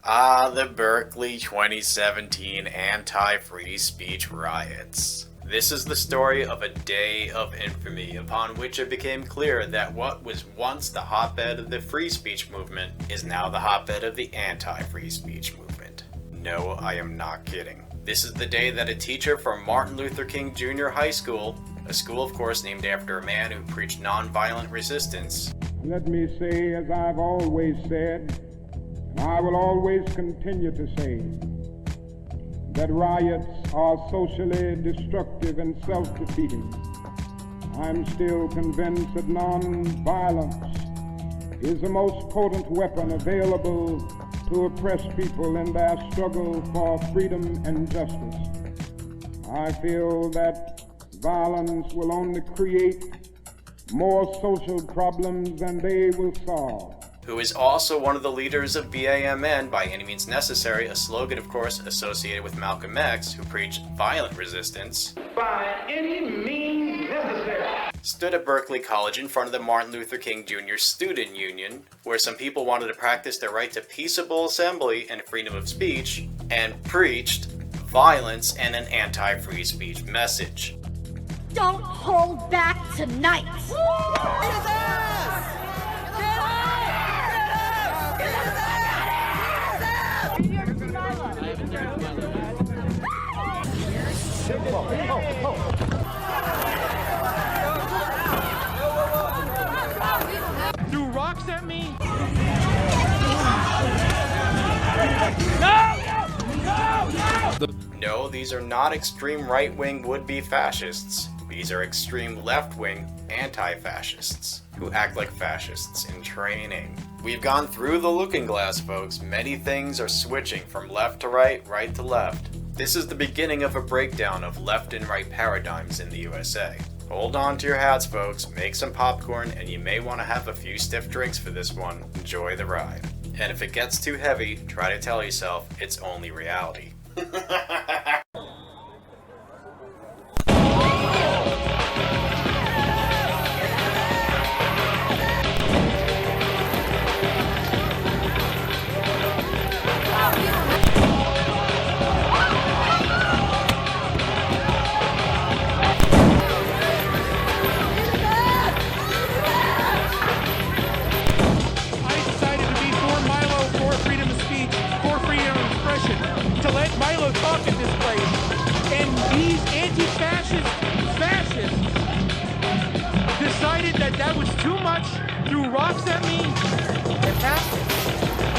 The Berkeley 2017 anti-free speech riots. This is the story of a day of infamy upon which it became clear that what was once the hotbed of the free speech movement is now the hotbed of the anti-free speech movement. No, I am not kidding. This is the day that a teacher from Martin Luther King Jr. High School, a school of course named after a man who preached nonviolent resistance. Let me say, as I've always said, and I will always continue to say, that riots are socially destructive and self-defeating. I'm still convinced that non-violence is the most potent weapon available to oppress people in their struggle for freedom and justice. I feel that violence will only create more social problems than they will solve. Who is also one of the leaders of BAMN, by any means necessary, a slogan of course associated with Malcolm X, who preached violent resistance, by any means necessary, stood at Berkeley College in front of the Martin Luther King Jr. Student Union, where some people wanted to practice their right to peaceable assembly and freedom of speech, and preached violence and an anti-free speech message. Don't hold back tonight! Threw rocks at me? No, these are not extreme right-wing would-be fascists. These are extreme left-wing anti-fascists who act like fascists in training. We've gone through the looking glass, folks. Many things are switching from left to right, right to left. This is the beginning of a breakdown of left and right paradigms in the USA. Hold on to your hats, folks, make some popcorn, and you may want to have a few stiff drinks for this one. Enjoy the ride. And if it gets too heavy, try to tell yourself it's only reality. Milo talk in this place, and these fascists decided that was too much, threw rocks at me. They're fascists.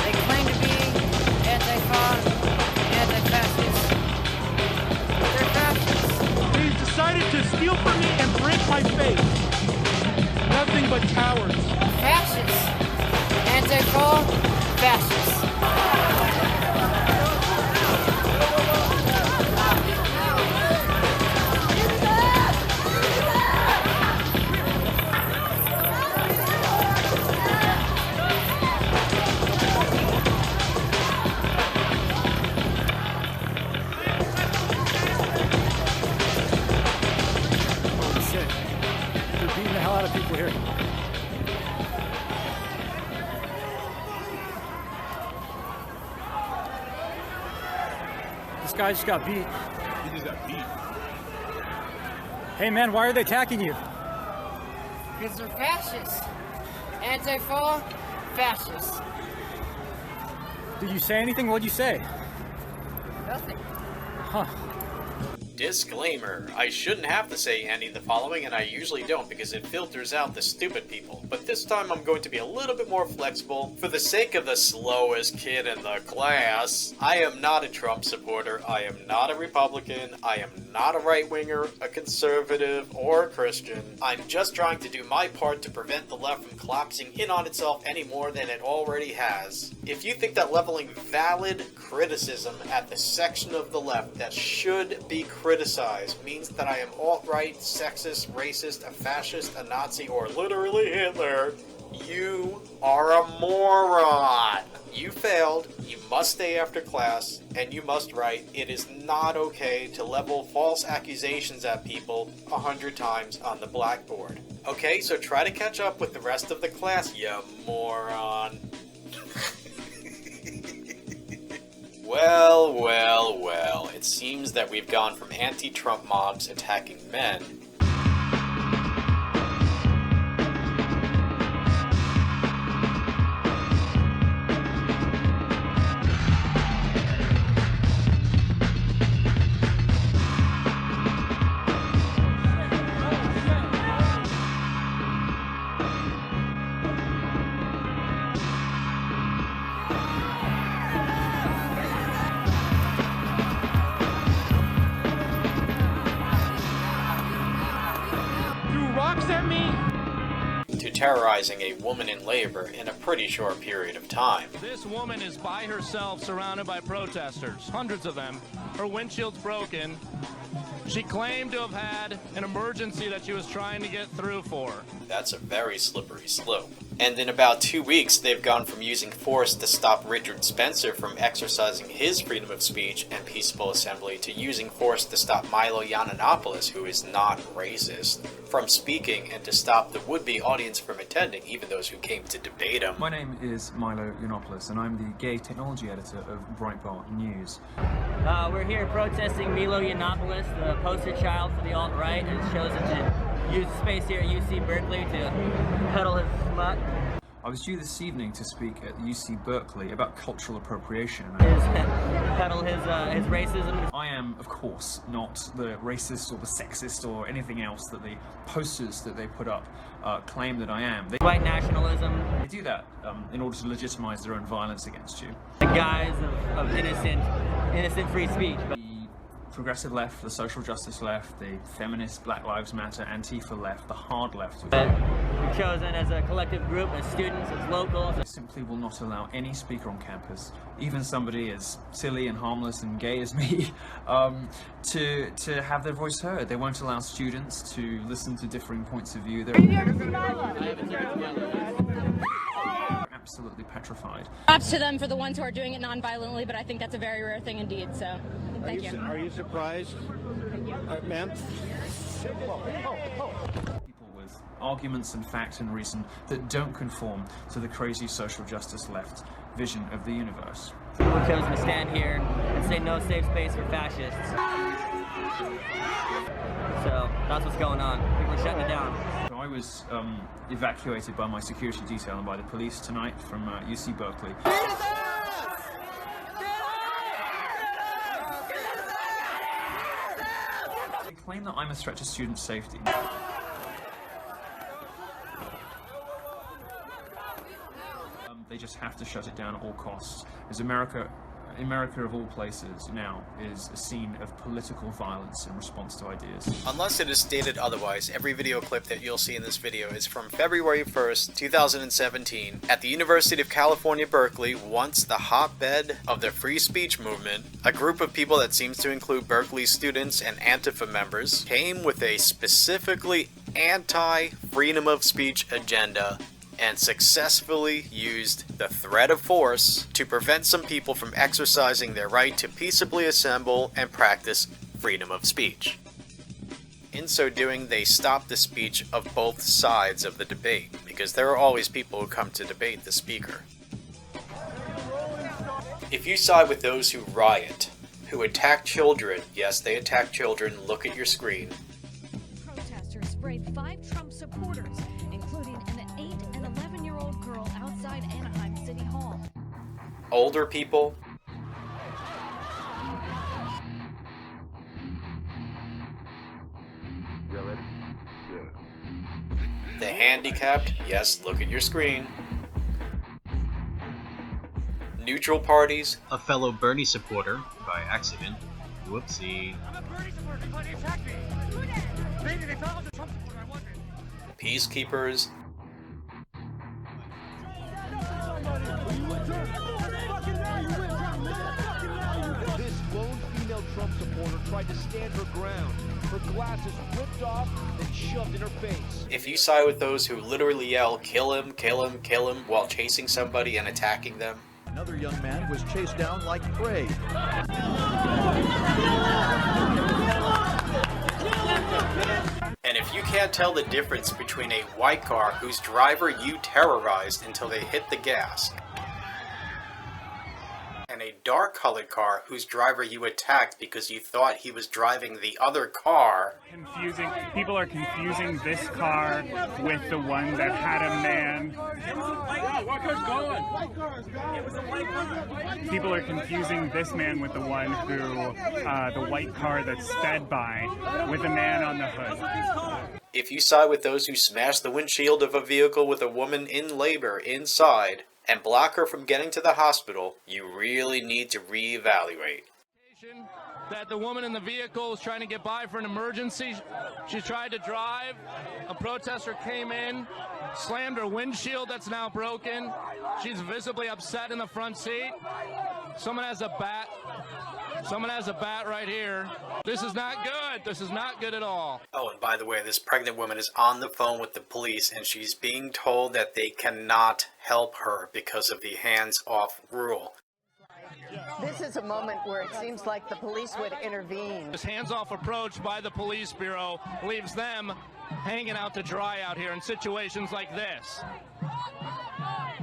They claim to be Antifa, anti-fascists. They're fascists. They decided to steal from me and break my face. Nothing but cowards. Fascists. Antifa, fascists. This guy just got beat. He just got beat. Hey man, why are they attacking you? Because they're fascists. Antifa, fascists. Did you say anything? What'd you say? Nothing. Huh. Disclaimer, I shouldn't have to say any of the following, and I usually don't because it filters out the stupid people, but this time I'm going to be a little bit more flexible. For the sake of the slowest kid in the class, I am not a Trump supporter, I am not a Republican, I am not a right-winger, a conservative, or a Christian. I'm just trying to do my part to prevent the left from collapsing in on itself any more than it already has. If you think that leveling valid criticism at the section of the left that should be criticized means that I am alt-right, sexist, racist, a fascist, a Nazi, or literally Hitler, you are a moron. You failed, you must stay after class, and you must write. It is not okay to level false accusations at people 100 times on the blackboard. Okay, so try to catch up with the rest of the class, you moron. that we've gone from anti-Trump mobs attacking men to terrorizing a woman in labor in a pretty short period of time. This woman is by herself, surrounded by protesters, hundreds of them. Her windshield's broken. She claimed to have had an emergency that she was trying to get through for. That's a very slippery slope. And in about 2 weeks, they've gone from using force to stop Richard Spencer from exercising his freedom of speech and peaceful assembly to using force to stop Milo Yiannopoulos, who is not racist, from speaking and to stop the would-be audience from attending, even those who came to debate him. My name is Milo Yiannopoulos, and I'm the gay technology editor of Breitbart News. We're here protesting Milo Yiannopoulos, the poster child for the alt-right, and has chosen to use the space here at UC Berkeley to peddle his smut. I was due this evening to speak at UC Berkeley about cultural appropriation. Peddle his racism. I am, of course, not the racist or the sexist or anything else that the posters that they put up claim that I am. White nationalism. They do that in order to legitimize their own violence against you. The guise of innocent free speech. But The progressive left, the social justice left, the feminist Black Lives Matter, Antifa left, the hard left. we've chosen as a collective group, as students, as locals. They simply will not allow any speaker on campus, even somebody as silly and harmless and gay as me, to have their voice heard. They won't allow students to listen to differing points of view. They're absolutely petrified. Props to them for the ones who are doing it non-violently, but I think that's a very rare thing indeed, so thank you. Are you surprised, ma'am? People with arguments and fact and reason that don't conform to the crazy social justice left vision of the universe. People have chosen to stand here and say no safe space for fascists. So that's what's going on. People are shutting it down. I was evacuated by my security detail and by the police tonight from UC Berkeley. They claim that I'm a threat to student safety. They just have to shut it down at all costs. As America of all places now is a scene of political violence in response to ideas. Unless it is stated otherwise, every video clip that you'll see in this video is from February 1st, 2017 at the University of California, Berkeley, once the hotbed of the free speech movement. A group of people that seems to include Berkeley students and Antifa members came with a specifically anti-freedom of speech agenda and successfully used the threat of force to prevent some people from exercising their right to peaceably assemble and practice freedom of speech. In so doing, they stopped the speech of both sides of the debate, because there are always people who come to debate the speaker. If you side with those who riot, who attack children, yes, they attack children, look at your screen. Protesters sprayed 5 Trump supporters, including an 8 and 11-year-old girl outside Anaheim City Hall. Older people, the handicapped, yes, look at your screen. Neutral parties, a fellow Bernie supporter, by accident, whoopsie. Peacekeepers, This lone female Trump supporter tried to stand her ground. Her glasses ripped off and shoved in her face. if you side with those who literally yell, kill him, kill him, kill him, while chasing somebody and attacking them, Another young man was chased down like prey. and if you can't tell the difference between a white car whose driver you terrorized until they hit the gas, and a a dark-colored car whose driver you attacked because you thought he was driving the other car. People are confusing this car with the one that had a man. People are confusing this man with the one who, the white car that sped by, with a man on the hood. If you side with those who smash the windshield of a vehicle with a woman in labor inside and block her from getting to the hospital, you really need to reevaluate. That the woman in the vehicle was trying to get by for an emergency. She tried to drive. A protester came in, slammed her windshield that's now broken. She's visibly upset in the front seat. Someone has a bat. Someone has a bat right here. This is not good. This is not good at all. Oh, and by the way, this pregnant woman is on the phone with the police and she's being told that they cannot help her because of the hands-off rule. This is a moment where it seems like the police would intervene. This hands-off approach by the police bureau leaves them hanging out to dry out here in situations like this.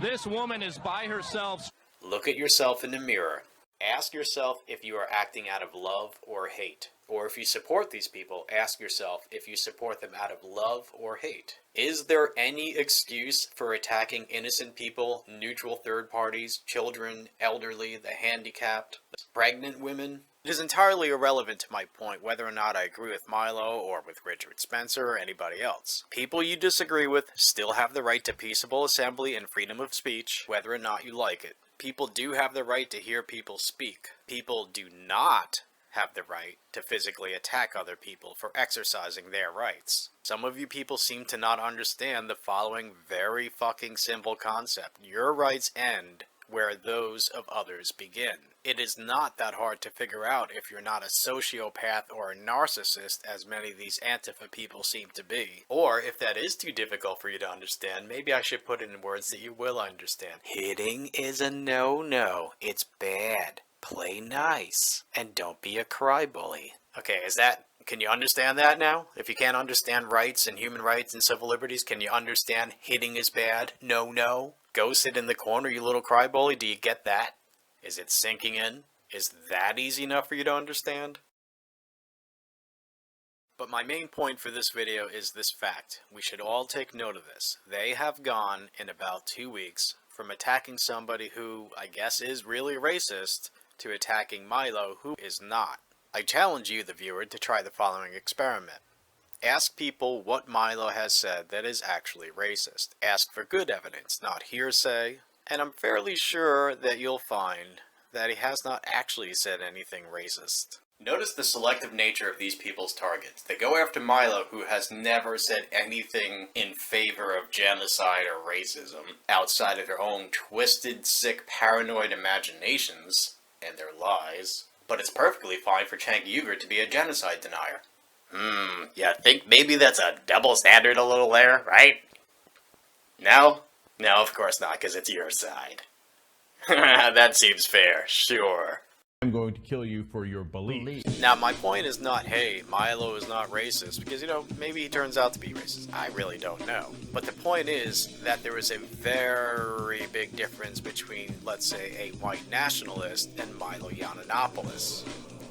This woman is by herself. Look at yourself in the mirror. Ask yourself if you are acting out of love or hate. Or if you support these people, ask yourself if you support them out of love or hate. Is there any excuse for attacking innocent people, neutral third parties, children, elderly, the handicapped, pregnant women? It is entirely irrelevant to my point whether or not I agree with Milo or with Richard Spencer or anybody else. People you disagree with still have the right to peaceable assembly and freedom of speech, whether or not you like it. People do have the right to hear people speak. People do not have the right to physically attack other people for exercising their rights. Some of you people seem to not understand the following very fucking simple concept. Your rights end where those of others begin. It is not that hard to figure out if you're not a sociopath or a narcissist, as many of these Antifa people seem to be. Or, if that is too difficult for you to understand, maybe I should put it in words that you will understand. Hitting is a no-no. It's bad. Play nice. And don't be a crybaby. Okay, can you understand that now? If you can't understand rights and human rights and civil liberties, can you understand hitting is bad? No. Go sit in the corner, you little crybaby. Do you get that? Is it sinking in? Is that easy enough for you to understand? But my main point for this video is this fact. We should all take note of this. They have gone in about 2 weeks from attacking somebody who I guess is really racist to attacking Milo, who is not. I challenge you, the viewer, to try the following experiment. Ask people what Milo has said that is actually racist. Ask for good evidence, not hearsay. And I'm fairly sure that you'll find that he has not actually said anything racist. Notice the selective nature of these people's targets. They go after Milo, who has never said anything in favor of genocide or racism outside of their own twisted, sick, paranoid imaginations and their lies. But it's perfectly fine for Cenk Uygur to be a genocide denier. Yeah, I think maybe that's a double standard a little there, right? No? No, of course not, because it's your side. That seems fair, sure. I'm going to kill you for your beliefs. Now, my point is not, hey, Milo is not racist, because, maybe he turns out to be racist. I really don't know. But the point is that there is a very big difference between, let's say, a white nationalist and Milo Yiannopoulos.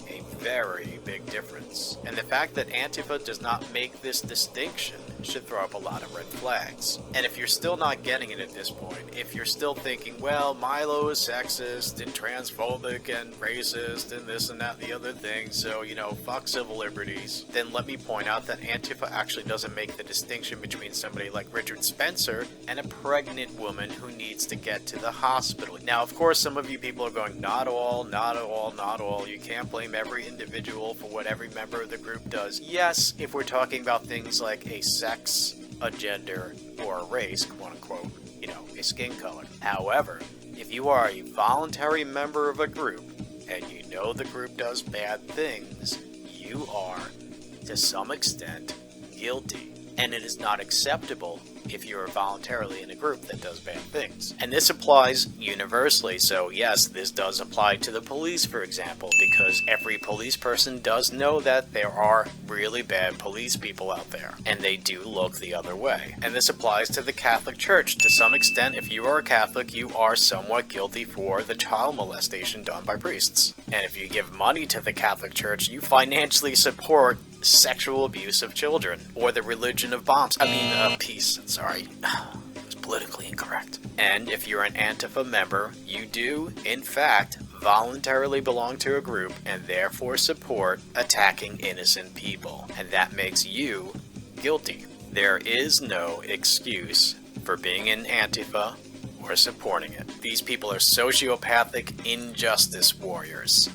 A very big difference. And the fact that Antifa does not make this distinction should throw up a lot of red flags. And if you're still not getting it at this point, if you're still thinking, well, Milo is sexist and transphobic and racist and this and that and the other thing, so, fuck civil liberties, then let me point out that Antifa actually doesn't make the distinction between somebody like Richard Spencer and a pregnant woman who needs to get to the hospital. Now, of course, some of you people are going, not all. You can't blame every individual for what every member of the group does. Yes, if we're talking about things like a sex, a gender, or a race, quote unquote, a skin color. However, if you are a voluntary member of a group and you know the group does bad things, you are, to some extent, guilty. And it is not acceptable if you are voluntarily in a group that does bad things. And this applies universally, so yes, this does apply to the police, for example, because every police person does know that there are really bad police people out there, and they do look the other way. And this applies to the Catholic Church. To some extent, if you are a Catholic, you are somewhat guilty for the child molestation done by priests. And if you give money to the Catholic Church, you financially support sexual abuse of children, or the religion of bombs. Peace. Sorry. It was politically incorrect. And if you're an Antifa member, you do, in fact, voluntarily belong to a group and therefore support attacking innocent people. And that makes you guilty. There is no excuse for being in Antifa or supporting it. These people are sociopathic injustice warriors.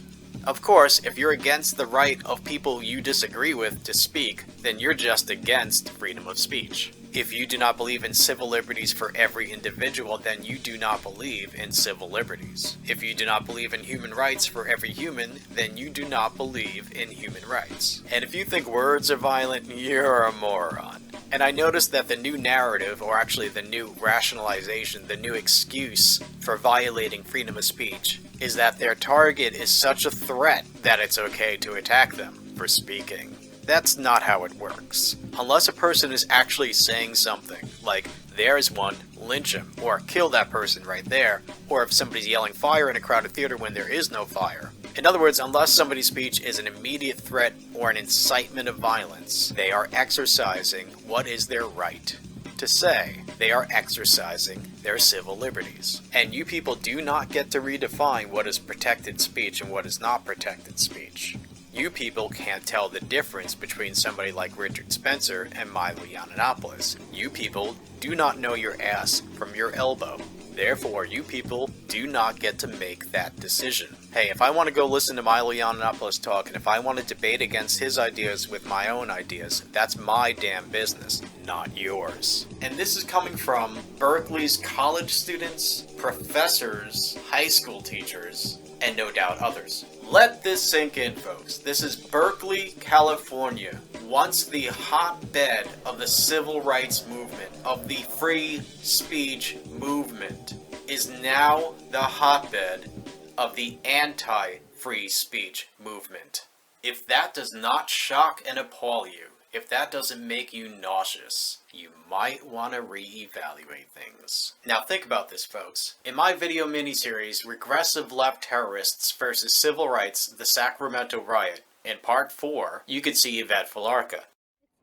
Of course, if you're against the right of people you disagree with to speak, then you're just against freedom of speech. If you do not believe in civil liberties for every individual, then you do not believe in civil liberties. If you do not believe in human rights for every human, then you do not believe in human rights. And if you think words are violent, you're a moron. And I noticed that the new narrative, or actually the new rationalization, the new excuse for violating freedom of speech, is that their target is such a threat that it's okay to attack them for speaking. That's not how it works. Unless a person is actually saying something, like, there's one, lynch him, or kill that person right there, or if somebody's yelling fire in a crowded theater when there is no fire. In other words, unless somebody's speech is an immediate threat or an incitement of violence, they are exercising what is their right to say. They are exercising their civil liberties. And you people do not get to redefine what is protected speech and what is not protected speech. You people can't tell the difference between somebody like Richard Spencer and Milo Yiannopoulos. You people do not know your ass from your elbow. Therefore, you people do not get to make that decision. Hey, if I want to go listen to Milo Yiannopoulos talk, and if I want to debate against his ideas with my own ideas, that's my damn business, not yours. And this is coming from Berkeley's college students, professors, high school teachers, and no doubt others. Let this sink in, folks. This is Berkeley, California. Once the hotbed of the civil rights movement, of the free speech movement, is now the hotbed of the anti-free speech movement. If that does not shock and appall you, if that doesn't make you nauseous, you might want to reevaluate things. Now think about this, folks. In my video miniseries, Regressive Left Terrorists versus Civil Rights, the Sacramento Riot, in part 4, you could see Yvette Falarca.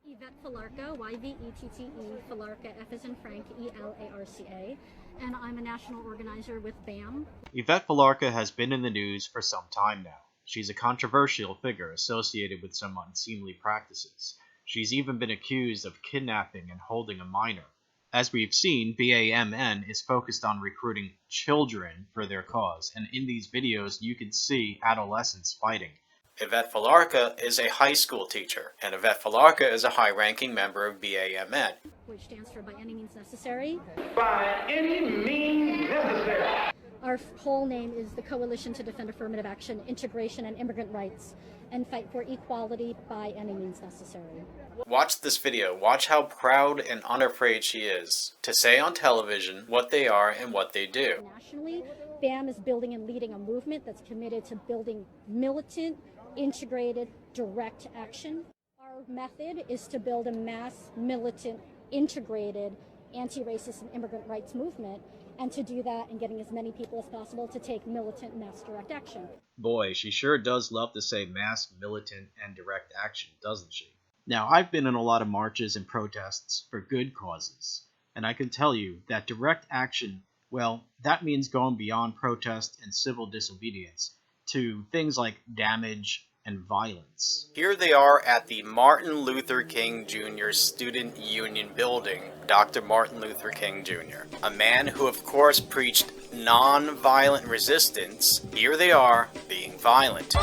Yvette Falarca, Y-V-E-T-T-E, Falarca, F as in Frank, E-L-A-R-C-A, and I'm a national organizer with BAMN. Yvette Falarca has been in the news for some time now. She's a controversial figure associated with some unseemly practices. She's even been accused of kidnapping and holding a minor. As we've seen, BAMN is focused on recruiting children for their cause, and in these videos you can see adolescents fighting. Yvette Falarca is a high school teacher, and Yvette Falarca is a high-ranking member of BAMN. Which stands for By Any Means Necessary. By any means necessary. Our whole name is the Coalition to Defend Affirmative Action, Integration, and Immigrant Rights, and fight for equality by any means necessary. Watch this video. Watch how proud and unafraid she is to say on television what they are and what they do. Nationally, BAM is building and leading a movement that's committed to building militant, integrated, direct action. Our method is to build a mass, militant, integrated, anti-racist and immigrant rights movement, and to do that and getting as many people as possible to take militant mass direct action. Boy, she sure does love to say mass, militant, and direct action, doesn't she? Now, I've been in a lot of marches and protests for good causes, and I can tell you that direct action, well, that means going beyond protest and civil disobedience to things like damage and violence. Here they are at the Martin Luther King Jr. Student Union building, Dr. Martin Luther King Jr., a man who of course preached non-violent resistance. Here they are being violent.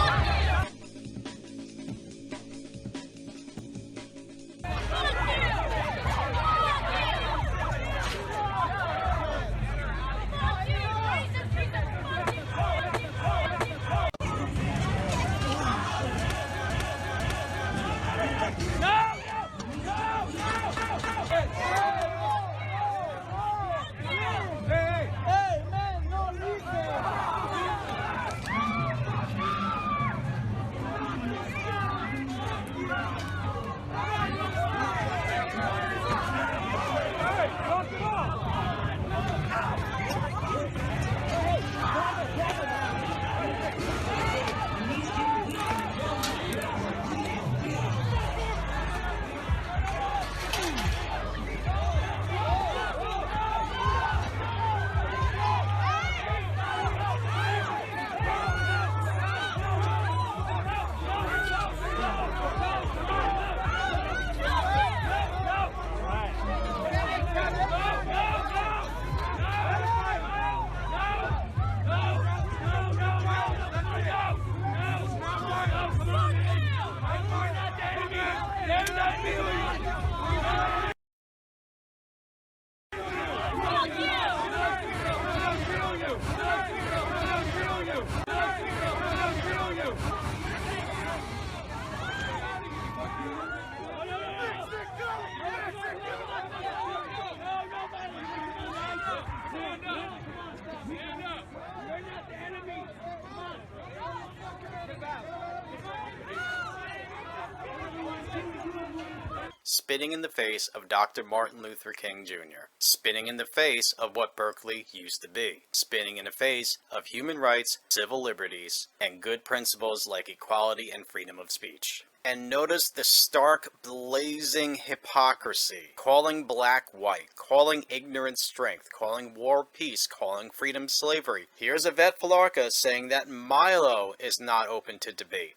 spitting in the face of Dr. Martin Luther King Jr., spitting in the face of what Berkeley used to be, spitting in the face of human rights, civil liberties, and good principles like equality and freedom of speech. And notice the stark, blazing hypocrisy, calling black white, calling ignorance strength, calling war peace, calling freedom slavery. Here's Yvette Flarka saying that Milo is not open to debate.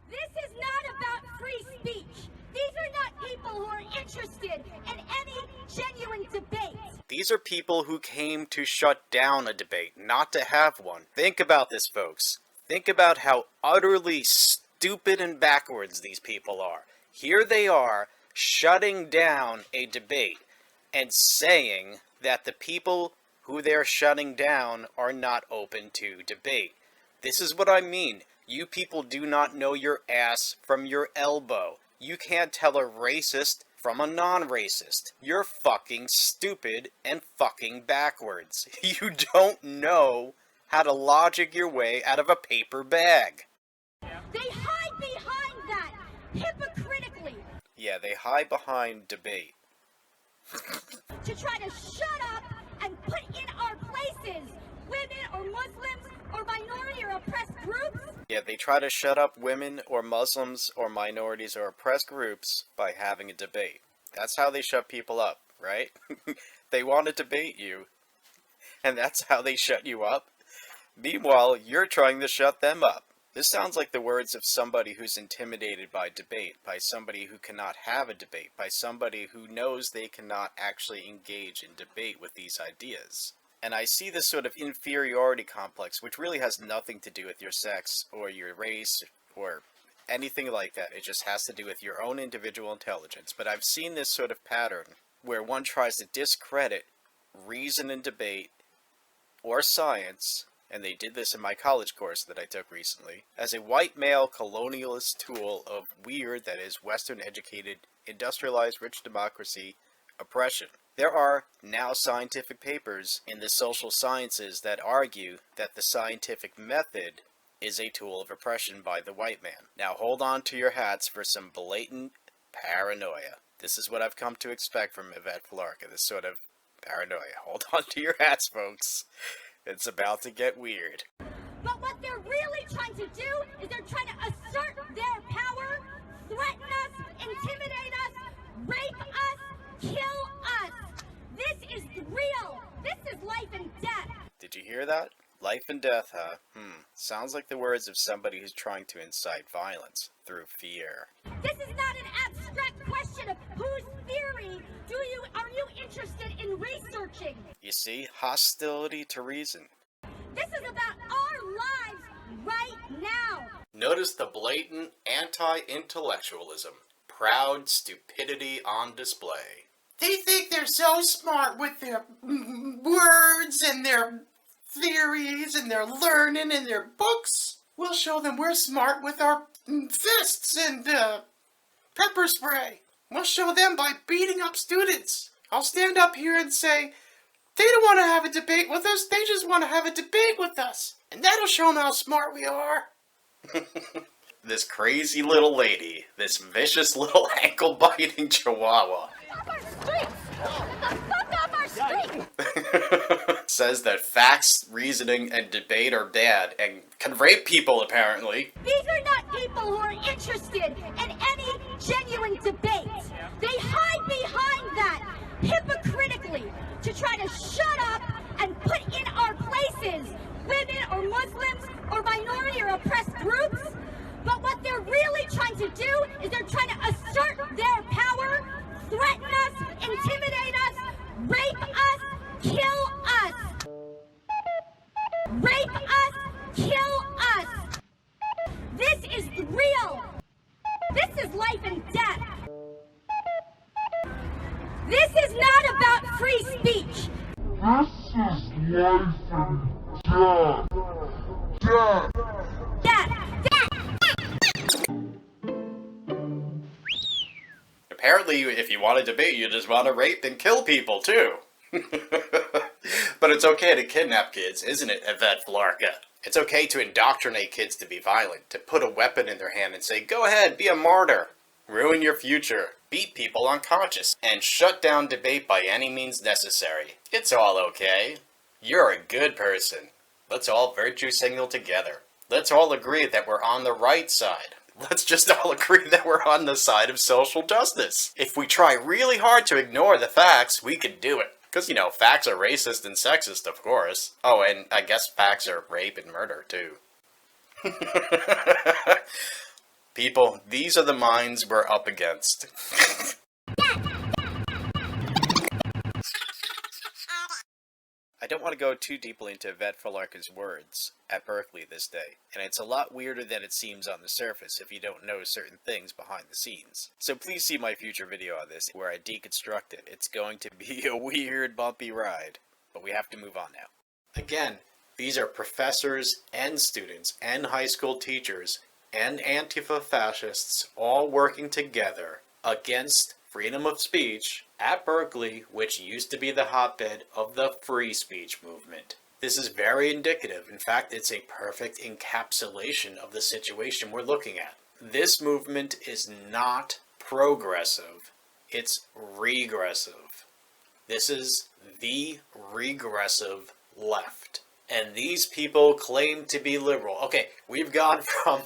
This is not about free speech. These are not people who are interested in any genuine debate. These are people who came to shut down a debate, not to have one. Think about this, folks. Think about how utterly stupid and backwards these people are. Here they are, shutting down a debate and saying that the people who they're shutting down are not open to debate. This is what I mean. You people do not know your ass from your elbow. You can't tell a racist from a non-racist. You're fucking stupid and fucking backwards. You don't know how to logic your way out of a paper bag. They hide behind that, hypocritically. Yeah, they hide behind debate. To try to shut up and put in our places women or Muslims or minority or oppressed groups. Yeah, they try to shut up women or Muslims or minorities or oppressed groups by having a debate. That's how they shut people up, right? They want to debate you, and that's how they shut you up. Meanwhile, you're trying to shut them up. This sounds like the words of somebody who's intimidated by debate, by somebody who cannot have a debate, by somebody who knows they cannot actually engage in debate with these ideas. And I see this sort of inferiority complex, which really has nothing to do with your sex or your race or anything like that. It just has to do with your own individual intelligence. But I've seen this sort of pattern where one tries to discredit reason and debate or science, and they did this in my college course that I took recently, as a white male colonialist tool of weird, that is, Western educated, industrialized, rich democracy oppression. There are now scientific papers in the social sciences that argue that the scientific method is a tool of oppression by the white man. Now hold on to your hats for some blatant paranoia. This is what I've come to expect from Yvette Flarka, this sort of paranoia. Hold on to your hats, folks. It's about to get weird. But what they're really trying to do is they're trying to assert their power, threaten us, intimidate us, rape us, kill us. This is real. This is life and death. Did you hear that? Life and death, huh? Sounds like the words of somebody who's trying to incite violence through fear. This is not an abstract question of whose theory are you interested in researching. You see, hostility to reason. This is about our lives right now. Notice the blatant anti-intellectualism. Proud stupidity on display. They think they're so smart with their words and their theories and their learning and their books. We'll show them we're smart with our fists and pepper spray. We'll show them by beating up students. I'll stand up here and say, they don't want to have a debate with us, they just want to have a debate with us. And that'll show them how smart we are. This crazy little lady, this vicious little ankle-biting chihuahua, says that facts, reasoning, and debate are bad, and can rape people, apparently. These are not people who are interested in any genuine debate. They hide behind that, hypocritically, to try to shut up and put in our places women or Muslims or minority or oppressed groups. But what they're really trying to do is they're trying to assert their power, threaten us, intimidate us, rape us, kill us. Rape us, kill us. This is real. This is life and death. This is not about free speech. This is life and death. Death. Death. Apparently, if you want to debate, you just want to rape and kill people, too. But it's okay to kidnap kids, isn't it, Yvette Flarka? It's okay to indoctrinate kids to be violent, to put a weapon in their hand and say, go ahead, be a martyr. Ruin your future. beat people unconscious, and shut down debate by any means necessary. It's all okay. You're a good person. Let's all virtue signal together. Let's all agree that we're on the right side. Let's just all agree that we're on the side of social justice. If we try really hard to ignore the facts, we can do it. Because, you know, facts are racist and sexist, of course. Oh, and I guess facts are rape and murder, too. People, these are the minds we're up against. I don't want to go too deeply into Vet Falarka's words at Berkeley this day, and it's a lot weirder than it seems on the surface if you don't know certain things behind the scenes. So please see my future video on this where I deconstruct it. It's going to be a weird, bumpy ride, but we have to move on now. Again, these are professors and students and high school teachers and Antifa fascists all working together against freedom of speech at Berkeley, which used to be the hotbed of the free speech movement. This is very indicative. In fact, it's a perfect encapsulation of the situation we're looking at. This movement is not progressive, it's regressive. This is the regressive left. And these people claim to be liberal. Okay, we've gone from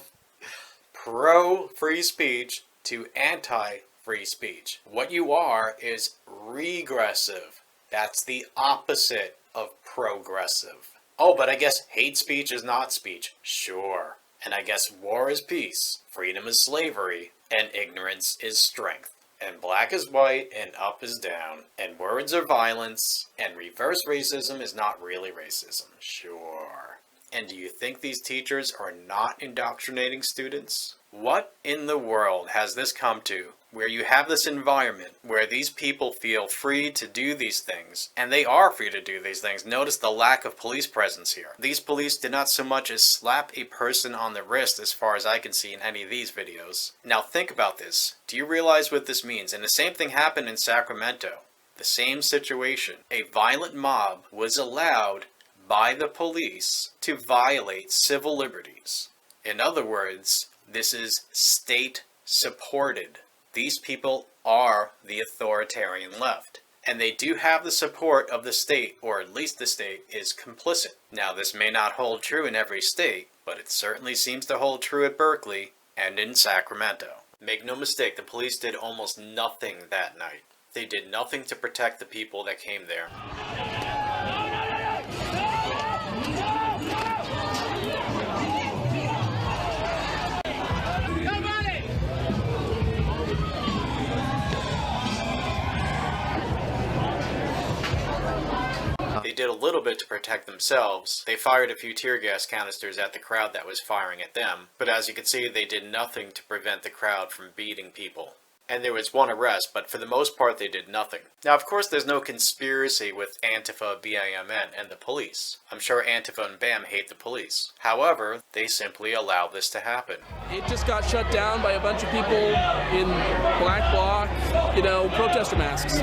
pro-free speech to anti-free speech. What you are is regressive. That's the opposite of progressive. Oh, but I guess hate speech is not speech. Sure. And I guess war is peace, freedom is slavery, and ignorance is strength. And black is white, and up is down, and words are violence, and reverse racism is not really racism. Sure. And do you think these teachers are not indoctrinating students? What in the world has this come to, where you have this environment where these people feel free to do these things, and they are free to do these things? Notice the lack of police presence here. These police did not so much as slap a person on the wrist as far as I can see in any of these videos. Now think about this. Do you realize what this means? And the same thing happened in Sacramento. The same situation. A violent mob was allowed by the police to violate civil liberties. In other words, this is state-supported. These people are the authoritarian left. And they do have the support of the state, or at least the state is complicit. Now, this may not hold true in every state, but it certainly seems to hold true at Berkeley and in Sacramento. Make no mistake, the police did almost nothing that night. They did nothing to protect the people that came there. They did a little bit to protect themselves. They fired a few tear gas canisters at the crowd that was firing at them, but as you can see, they did nothing to prevent the crowd from beating people. And there was one arrest, but for the most part they did nothing. Now, of course, there's no conspiracy with Antifa BAMN and the police. I'm sure Antifa and BAM hate the police. However, they simply allow this to happen. It just got shut down by a bunch of people in black bloc, protester masks.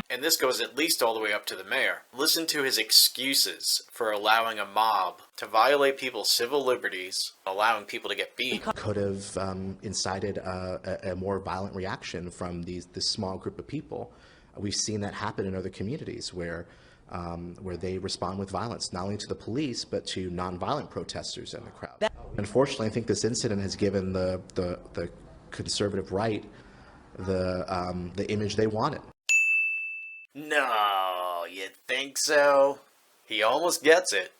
And this goes at least all the way up to the mayor. Listen to his excuses for allowing a mob to violate people's civil liberties, allowing people to get beat. Could have incited a more violent reaction from this small group of people. We've seen that happen in other communities where they respond with violence, not only to the police, but to nonviolent protesters in the crowd. Unfortunately, I think this incident has given the conservative right the image they wanted. No, you think so? He almost gets it,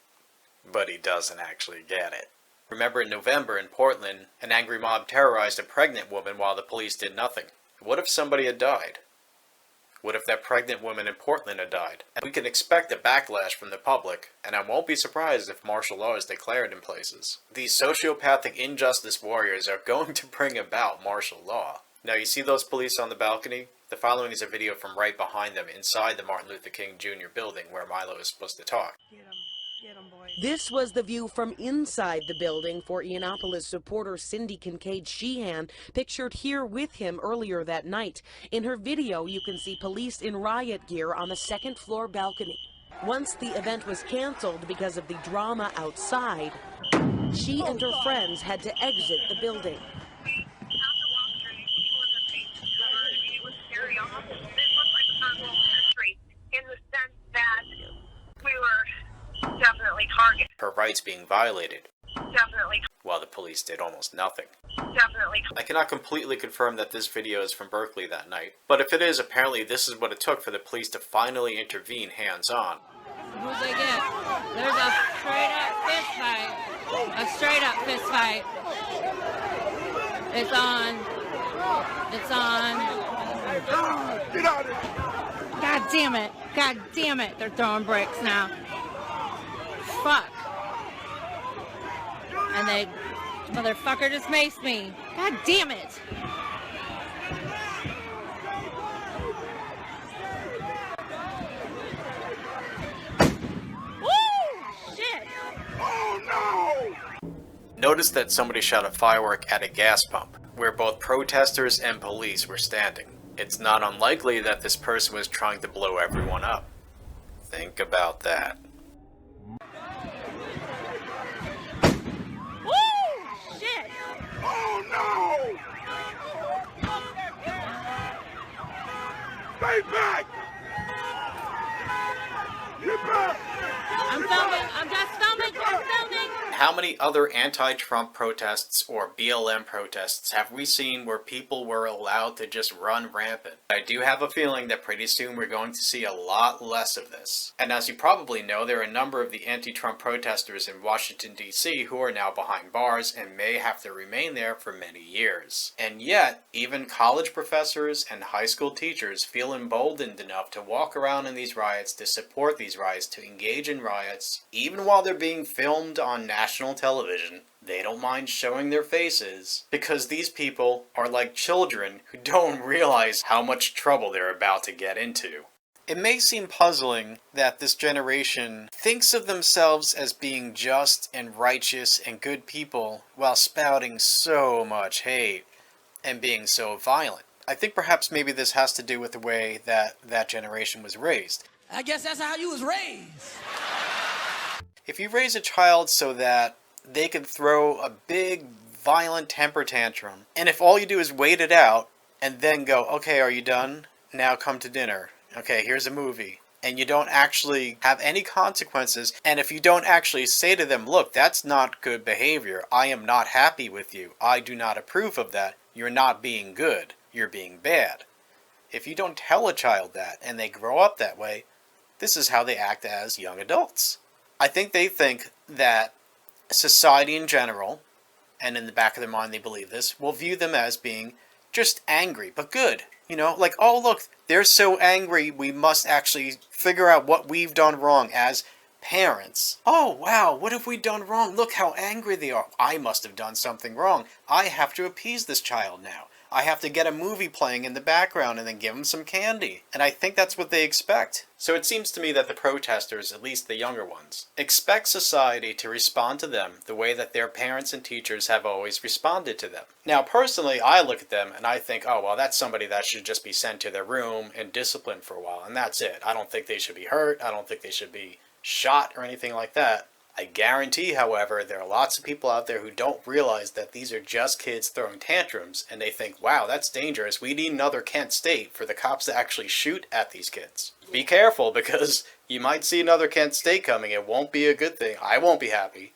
but he doesn't actually get it. Remember in November in Portland, an angry mob terrorized a pregnant woman while the police did nothing. What if somebody had died? What if that pregnant woman in Portland had died? And we can expect a backlash from the public, and I won't be surprised if martial law is declared in places. These sociopathic injustice warriors are going to bring about martial law. Now, you see those police on the balcony? The following is a video from right behind them inside the Martin Luther King Jr. building where Milo is supposed to talk. This was the view from inside the building for Yiannopoulos supporter Cindy Kincaid Sheehan, pictured here with him earlier that night. In her video, you can see police in riot gear on the second floor balcony. Once the event was canceled because of the drama outside, she and her friends had to exit the building. In the sense that we were definitely targeted. Her rights being violated. Definitely. While the police did almost nothing. Definitely. I cannot completely confirm that this video is from Berkeley that night, but if it is, apparently this is what it took for the police to finally intervene hands-on. Who'd they get? There's a straight up fist fight. A straight up fist fight. It's on. It's on. Get out of here. God damn it. God damn it. They're throwing bricks now. Fuck. And they, motherfucker just maced me. God damn it. Woo! Shit. Oh no! Notice that somebody shot a firework at a gas pump, where both protesters and police were standing. It's not unlikely that this person was trying to blow everyone up. Think about that. Woo! Shit! Oh no! Stay back! Get back! I'm filming! I'm just filming! I'm filming! How many other anti-Trump protests or BLM protests have we seen where people were allowed to just run rampant? I do have a feeling that pretty soon we're going to see a lot less of this. And as you probably know, there are a number of the anti-Trump protesters in Washington, D.C. who are now behind bars and may have to remain there for many years. And yet, even college professors and high school teachers feel emboldened enough to walk around in these riots, to support these riots, to engage in riots, even while they're being filmed on national television. They don't mind showing their faces because these people are like children who don't realize how much trouble they're about to get into. It may seem puzzling that this generation thinks of themselves as being just and righteous and good people while spouting so much hate and being so violent. I think perhaps maybe this has to do with the way that that generation was raised. I guess that's how you was raised. If you raise a child so that they can throw a big, violent temper tantrum, and if all you do is wait it out, and then go, okay, are you done? Now come to dinner. Okay, here's a movie. And you don't actually have any consequences, and if you don't actually say to them, look, that's not good behavior. I am not happy with you. I do not approve of that. You're not being good. You're being bad. If you don't tell a child that, and they grow up that way, this is how they act as young adults. I think they think that society in general, and in the back of their mind they believe this, will view them as being just angry, but good. You know, like, oh look, they're so angry, we must actually figure out what we've done wrong as parents. Oh wow, what have we done wrong? Look how angry they are. I must have done something wrong. I have to appease this child now. I have to get a movie playing in the background and then give them some candy. And I think that's what they expect. So it seems to me that the protesters, at least the younger ones, expect society to respond to them the way that their parents and teachers have always responded to them. Now, personally, I look at them and I think, oh, well, that's somebody that should just be sent to their room and disciplined for a while, and that's it. I don't think they should be hurt. I don't think they should be shot or anything like that. I guarantee, however, there are lots of people out there who don't realize that these are just kids throwing tantrums, and they think, wow, that's dangerous. We need another Kent State for the cops to actually shoot at these kids. Be careful, because you might see another Kent State coming. It won't be a good thing. I won't be happy.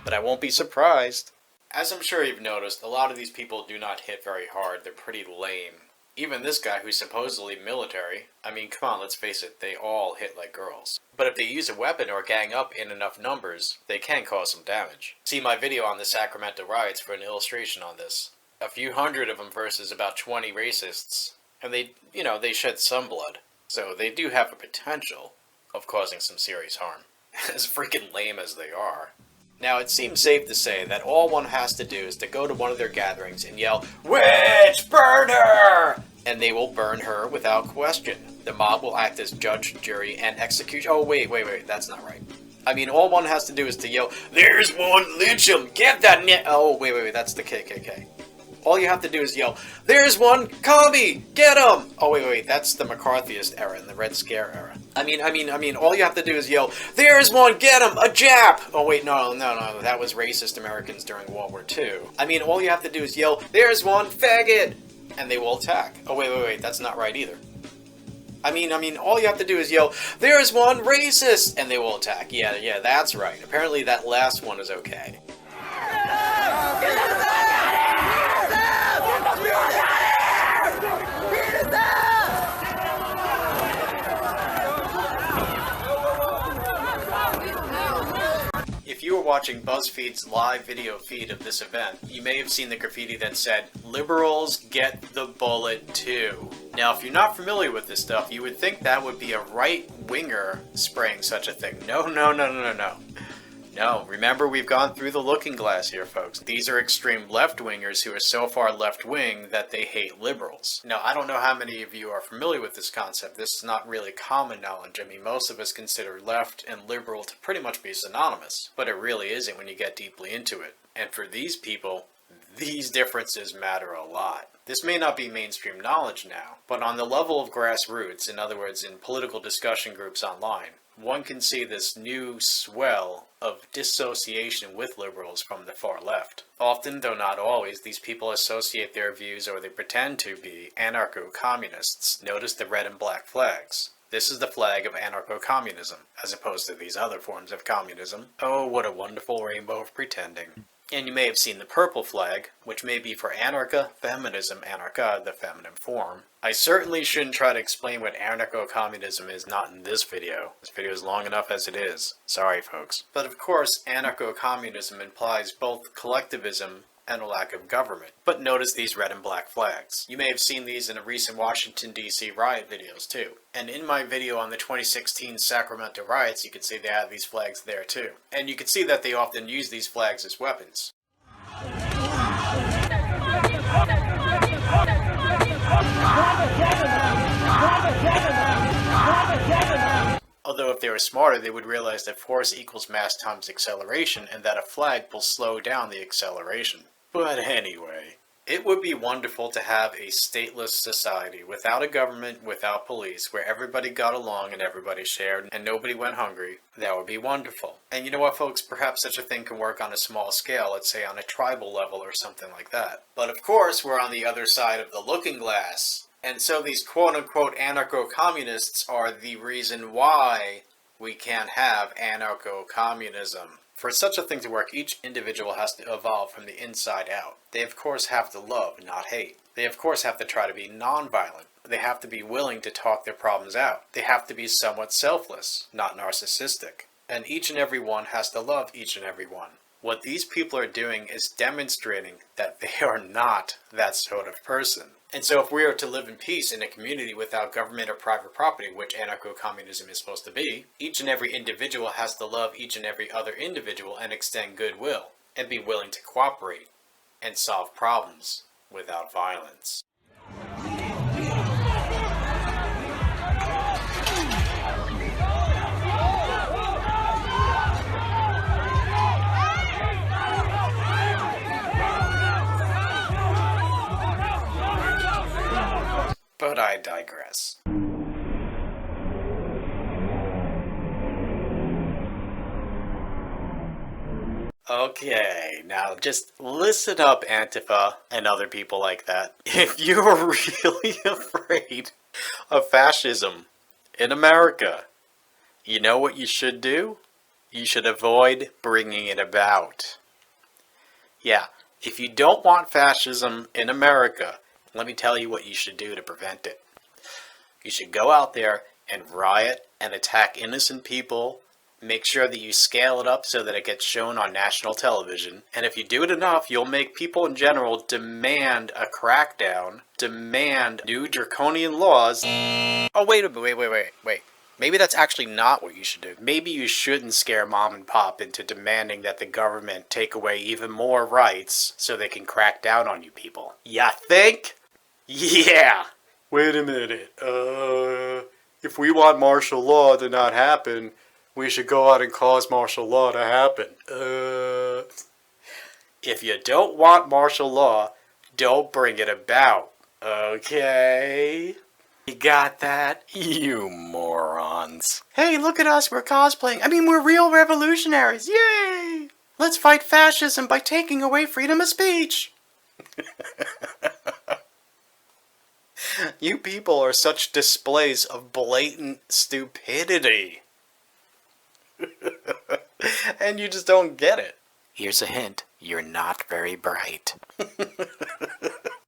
But I won't be surprised. As I'm sure you've noticed, a lot of these people do not hit very hard. They're pretty lame. Even this guy who's supposedly military, I mean, come on, let's face it, they all hit like girls. But if they use a weapon or gang up in enough numbers, they can cause some damage. See my video on the Sacramento riots for an illustration on this. A few hundred of them versus about 20 racists. And they, you know, they shed some blood. So they do have a potential of causing some serious harm. As freaking lame as they are. Now, it seems safe to say that all one has to do is to go to one of their gatherings and yell, "Witch burner!" and they will burn her without question. The mob will act as judge, jury, and execution. Oh, wait, that's not right. I mean, all one has to do is to yell, "There's one, lynch him, get that net." Oh, wait, that's the KKK. All you have to do is yell, "There's one, commie, get him!" Oh, wait, that's the McCarthyist era and the Red Scare era. I mean, all you have to do is yell, "There's one, get him, a Jap!" Oh, wait, no, that was racist Americans during World War II. I mean, all you have to do is yell, "There's one, faggot!" and they will attack. Oh, wait, that's not right either. I mean, all you have to do is yell, "There's one, racist!" and they will attack. Yeah, that's right. Apparently that last one is okay. If you were watching BuzzFeed's live video feed of this event, you may have seen the graffiti that said, "Liberals get the bullet too." Now, if you're not familiar with this stuff, you would think that would be a right-winger spraying such a thing. No. No, remember, we've gone through the looking glass here, folks. These are extreme left-wingers who are so far left-wing that they hate liberals. Now, I don't know how many of you are familiar with this concept. This is not really common knowledge. I mean, most of us consider left and liberal to pretty much be synonymous, but it really isn't when you get deeply into it. And for these people, these differences matter a lot. This may not be mainstream knowledge now, but on the level of grassroots, in other words, in political discussion groups online, one can see this new swell of dissociation with liberals from the far left. Often, though not always, these people associate their views, or they pretend to be, anarcho-communists. Notice the red and black flags. This is the flag of anarcho-communism, as opposed to these other forms of communism. Oh, what a wonderful rainbow of pretending. And you may have seen the purple flag, which may be for anarcha-feminism, anarcha, the feminine form. I certainly shouldn't try to explain what anarcho-communism is, not in this video. This video is long enough as it is. Sorry, folks. But of course, anarcho-communism implies both collectivism and a lack of government. But notice these red and black flags. You may have seen these in a recent Washington, D.C. riot videos too. And in my video on the 2016 Sacramento riots, you can see they have these flags there too. And you can see that they often use these flags as weapons. Although if they were smarter, they would realize that force equals mass times acceleration, and that a flag will slow down the acceleration. But anyway, it would be wonderful to have a stateless society without a government, without police, where everybody got along and everybody shared and nobody went hungry. That would be wonderful. And you know what, folks? Perhaps such a thing can work on a small scale, let's say on a tribal level or something like that. But of course, we're on the other side of the looking glass. And so these quote-unquote anarcho-communists are the reason why we can't have anarcho-communism. For such a thing to work, each individual has to evolve from the inside out. They of course have to love, not hate. They of course have to try to be non-violent. They have to be willing to talk their problems out. They have to be somewhat selfless, not narcissistic. And each and every one has to love each and every one. What these people are doing is demonstrating that they are not that sort of person. And so if we are to live in peace in a community without government or private property, which anarcho-communism is supposed to be, each and every individual has to love each and every other individual and extend goodwill, and be willing to cooperate and solve problems without violence. But I digress. Okay, now just listen up, Antifa and other people like that. If you're really afraid of fascism in America, you know what you should do? You should avoid bringing it about. Yeah, if you don't want fascism in America, let me tell you what you should do to prevent it. You should go out there and riot and attack innocent people. Make sure that you scale it up so that it gets shown on national television. And if you do it enough, you'll make people in general demand a crackdown, demand new draconian laws. Oh, wait. Maybe that's actually not what you should do. Maybe you shouldn't scare mom and pop into demanding that the government take away even more rights so they can crack down on you people. Ya think? Yeah, Wait a minute, if we want martial law to not happen, we should go out and cause martial law to happen. If you don't want martial law, don't bring it about, okay? You got that? You morons. Hey, look at us, we're cosplaying. I mean, we're real revolutionaries, yay! Let's fight fascism by taking away freedom of speech. You people are such displays of blatant stupidity. And you just don't get it. Here's a hint. You're not very bright.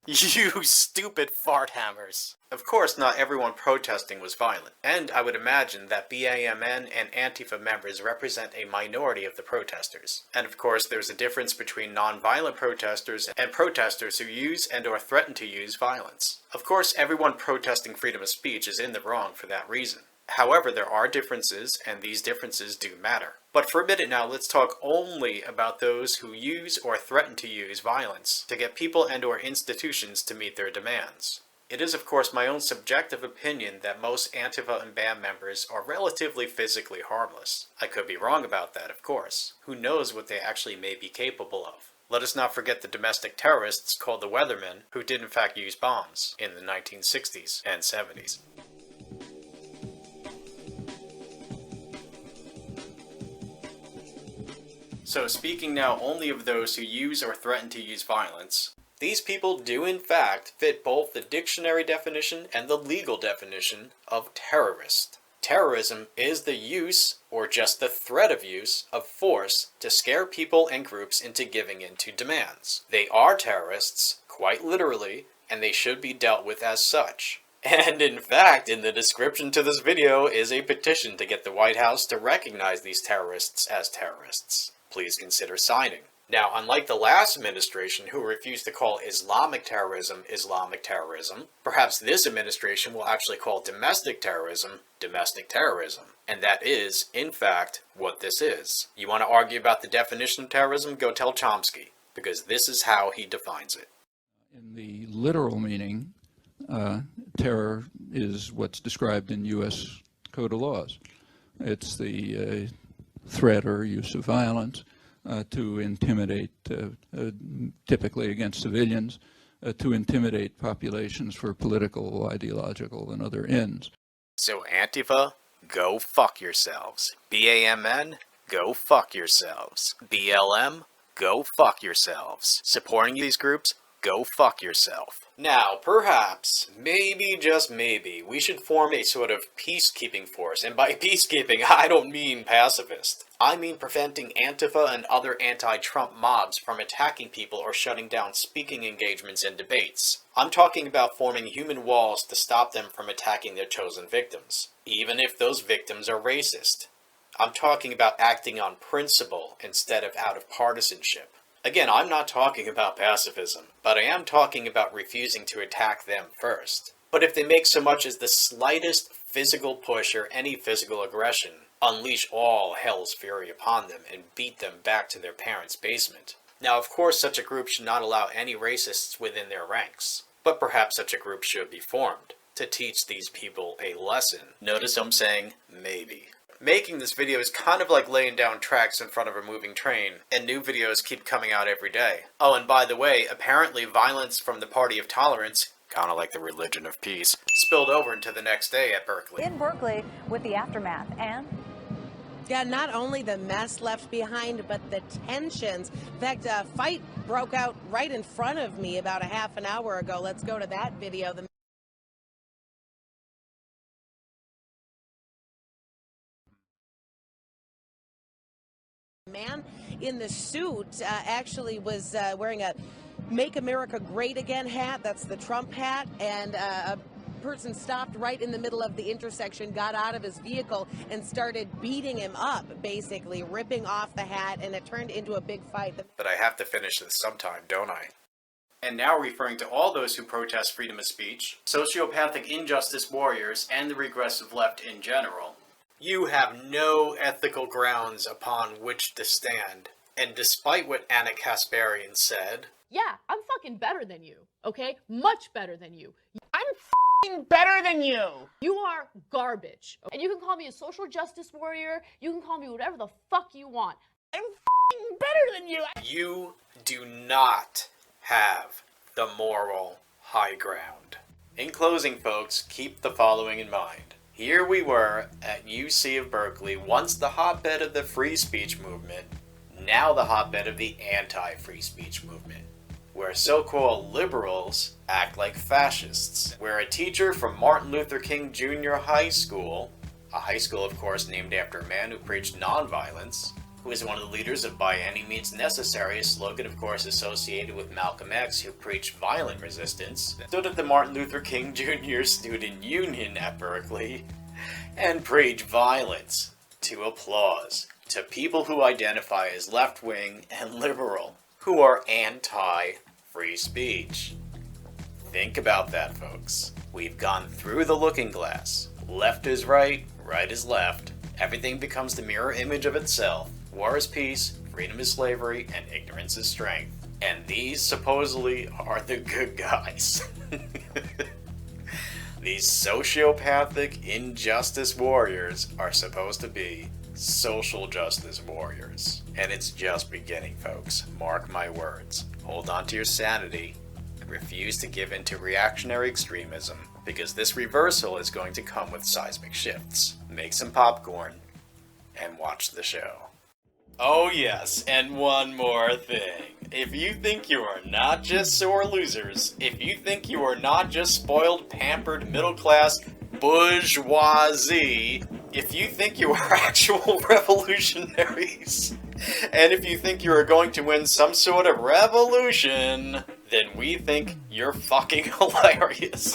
You stupid fart hammers. Of course, not everyone protesting was violent, and I would imagine that BAMN and Antifa members represent a minority of the protesters. And of course, there's a difference between non-violent protesters and protesters who use and or threaten to use violence. Of course, everyone protesting freedom of speech is in the wrong for that reason. However, there are differences, and these differences do matter. But for a minute now, let's talk only about those who use or threaten to use violence to get people and or institutions to meet their demands. It is of course my own subjective opinion that most Antifa and BAMN members are relatively physically harmless. I could be wrong about that, of course. Who knows what they actually may be capable of. Let us not forget the domestic terrorists called the Weathermen, who did in fact use bombs in the 1960s and 70s. So speaking now only of those who use or threaten to use violence, these people do in fact fit both the dictionary definition and the legal definition of terrorist. Terrorism is the use, or just the threat of use, of force to scare people and groups into giving in to demands. They are terrorists, quite literally, and they should be dealt with as such. And in fact, in the description to this video is a petition to get the White House to recognize these terrorists as terrorists. Please consider signing. Now, unlike the last administration who refused to call Islamic terrorism, perhaps this administration will actually call domestic terrorism, domestic terrorism. And that is, in fact, what this is. You want to argue about the definition of terrorism? Go tell Chomsky, because this is how he defines it. In the literal meaning, terror is what's described in U.S. Code of Laws. It's the threat or use of violence to intimidate, typically against civilians, to intimidate populations for political, ideological, and other ends. So Antifa, go fuck yourselves. BAMN, go fuck yourselves. BLM, go fuck yourselves. Supporting these groups, go fuck yourself. Now, perhaps, maybe, just maybe, we should form a sort of peacekeeping force. And by peacekeeping, I don't mean pacifist. I mean preventing Antifa and other anti-Trump mobs from attacking people or shutting down speaking engagements and debates. I'm talking about forming human walls to stop them from attacking their chosen victims, even if those victims are racist. I'm talking about acting on principle instead of out of partisanship. Again, I'm not talking about pacifism, but I am talking about refusing to attack them first. But if they make so much as the slightest physical push or any physical aggression, unleash all hell's fury upon them and beat them back to their parents' basement. Now, of course, such a group should not allow any racists within their ranks, but perhaps such a group should be formed to teach these people a lesson. Notice I'm saying maybe. Making this video is kind of like laying down tracks in front of a moving train, and new videos keep coming out every day. Oh, and by the way, apparently violence from the Party of Tolerance, kind of like the religion of peace, spilled over into the next day at Berkeley. In Berkeley with the aftermath, and yeah, not only the mess left behind, but the tensions. In fact, a fight broke out right in front of me about a half an hour ago. Let's go to that video. Man in the suit actually was wearing a Make America Great Again hat. That's the Trump hat. And a person stopped right in the middle of the intersection, got out of his vehicle, and started beating him up, basically ripping off the hat, and it turned into a big fight. But I have to finish this sometime, don't I? And now referring to all those who protest freedom of speech, sociopathic injustice warriors, and the regressive left in general, you have no ethical grounds upon which to stand. And despite what Anna Kasparian said, yeah, I'm fucking better than you, okay? Much better than you. I'm better than you. You are garbage. And you can call me a social justice warrior. You can call me whatever the fuck you want. I'm better than you. You do not have the moral high ground. In closing, folks, keep the following in mind. Here we were at UC of Berkeley, once the hotbed of the free speech movement, now the hotbed of the anti-free speech movement, where so-called liberals act like fascists, where a teacher from Martin Luther King Jr. High School, a high school of course named after a man who preached nonviolence, who is one of the leaders of By Any Means Necessary, a slogan of course associated with Malcolm X, who preached violent resistance, stood at the Martin Luther King Jr. Student Union at Berkeley and preached violence to applause to people who identify as left-wing and liberal, who are anti-free speech. Think about that, folks. We've gone through the looking glass. Left is right, right is left. Everything becomes the mirror image of itself. War is peace, freedom is slavery, and ignorance is strength. And these supposedly are the good guys. These sociopathic injustice warriors are supposed to be social justice warriors. And it's just beginning, folks. Mark my words. Hold on to your sanity and refuse to give in to reactionary extremism, because this reversal is going to come with seismic shifts. Make some popcorn and watch the show. Oh yes, and one more thing. If you think you are not just sore losers, if you think you are not just spoiled, pampered, middle-class bourgeoisie, if you think you are actual revolutionaries, and if you think you are going to win some sort of revolution, then we think you're fucking hilarious.